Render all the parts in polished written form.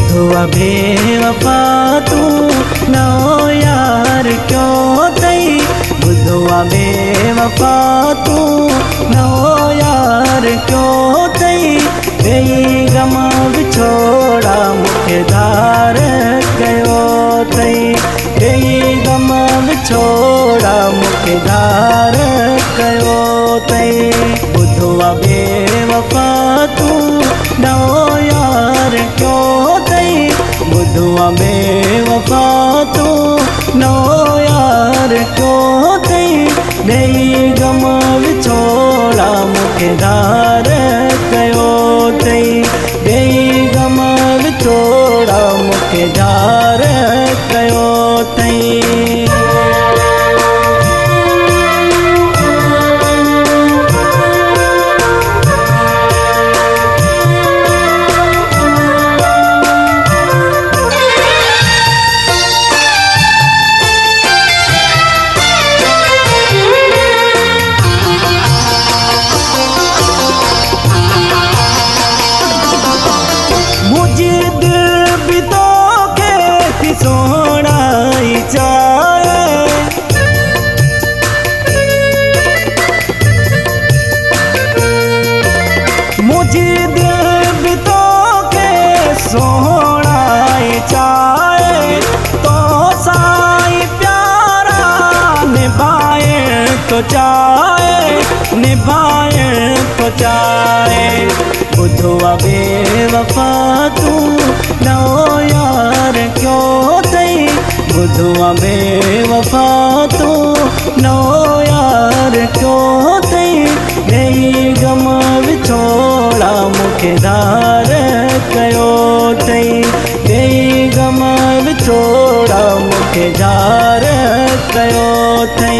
ॿुधो बेवफा तू नओ यार क्यों तई। ॿुधो बेवफा तू नओ यार क्यों तई। बेई गम विछोड़ा मुखे धार कयो तई। बेई गम विछोड़ा मुखे धार कयो तई। ॿुधो बेवफा तू नओ यार क्यों तई। ॿुधो बेवफा तू नओ यार क्यों तई। बेई गम विछोड़ा मुखे धार कयो तई। बेई गम विछोड़ा मुखे धार कयो तई। मुझे दिल भी तो के सोना चाहे। तो साई प्यारा निभाए तो चाहे। निभाए तो चाहे। ॿुधो बेवफा तू नओ यार क्यों तई। ॿुधो बेवफा तू नओ यार क्यों तई। बेई गम विछोड़ा मुखे धार कयो तई। बेई गम विछोड़ा मुखे धार कयो तई।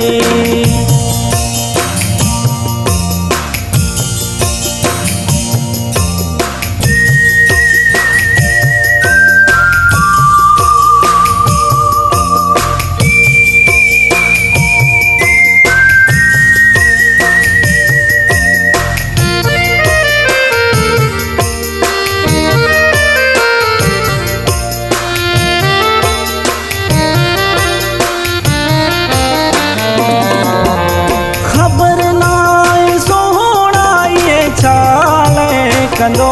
कंदो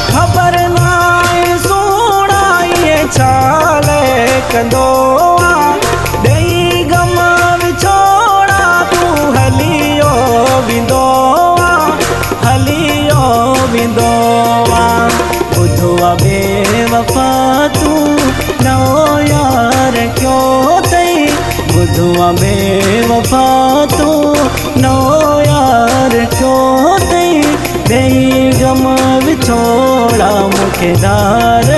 खबर नाए सोना ये छाले कंदो। बेई गम विछोड़ा तू हलियो विंदो। हलियो विंदो। ॿुधो बेवफा तू नओ यार क्यों तई। ॿुधो बेवफा तू नओ यार क्यों तई। बेई गम विछोड़ा मुखे धार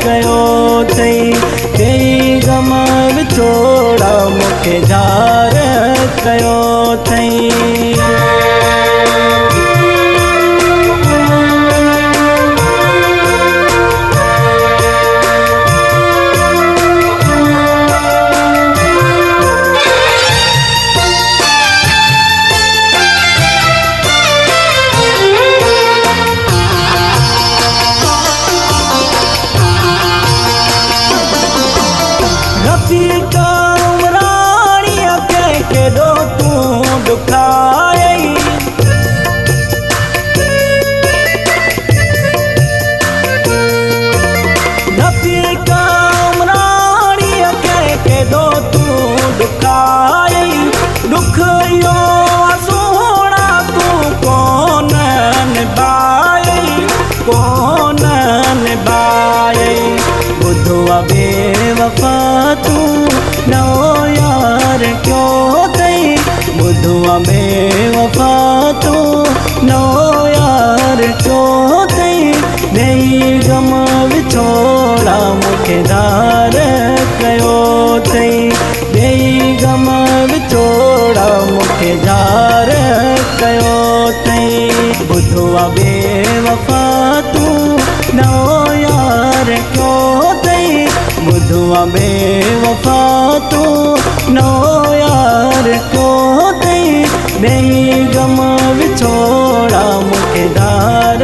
कयो तई। बेई गम विछोड़ा मुखे धार कयो तई। केॾो तूं दुखाई। नफ़ी कामराणीअ खे केॾो तूं दुखाई। दुख इहो सोना तूं कोन निभाई। कोन निभाई। ॿुधो बेवफा तू नओ यार क्यों तई। ॿुधो बेवफा तू नओ यार क्यों तई। बेई गम विछोड़ा मुखे धार कयो तई। बेई गम विछोड़ा मुखे धार कयो तई। ॿुधो बेवफा तू नओ यार क्यों तई। ॿुधो बेवफा तू नओ यार क्यों तई। बेई गम विछोड़ा मूंखे धार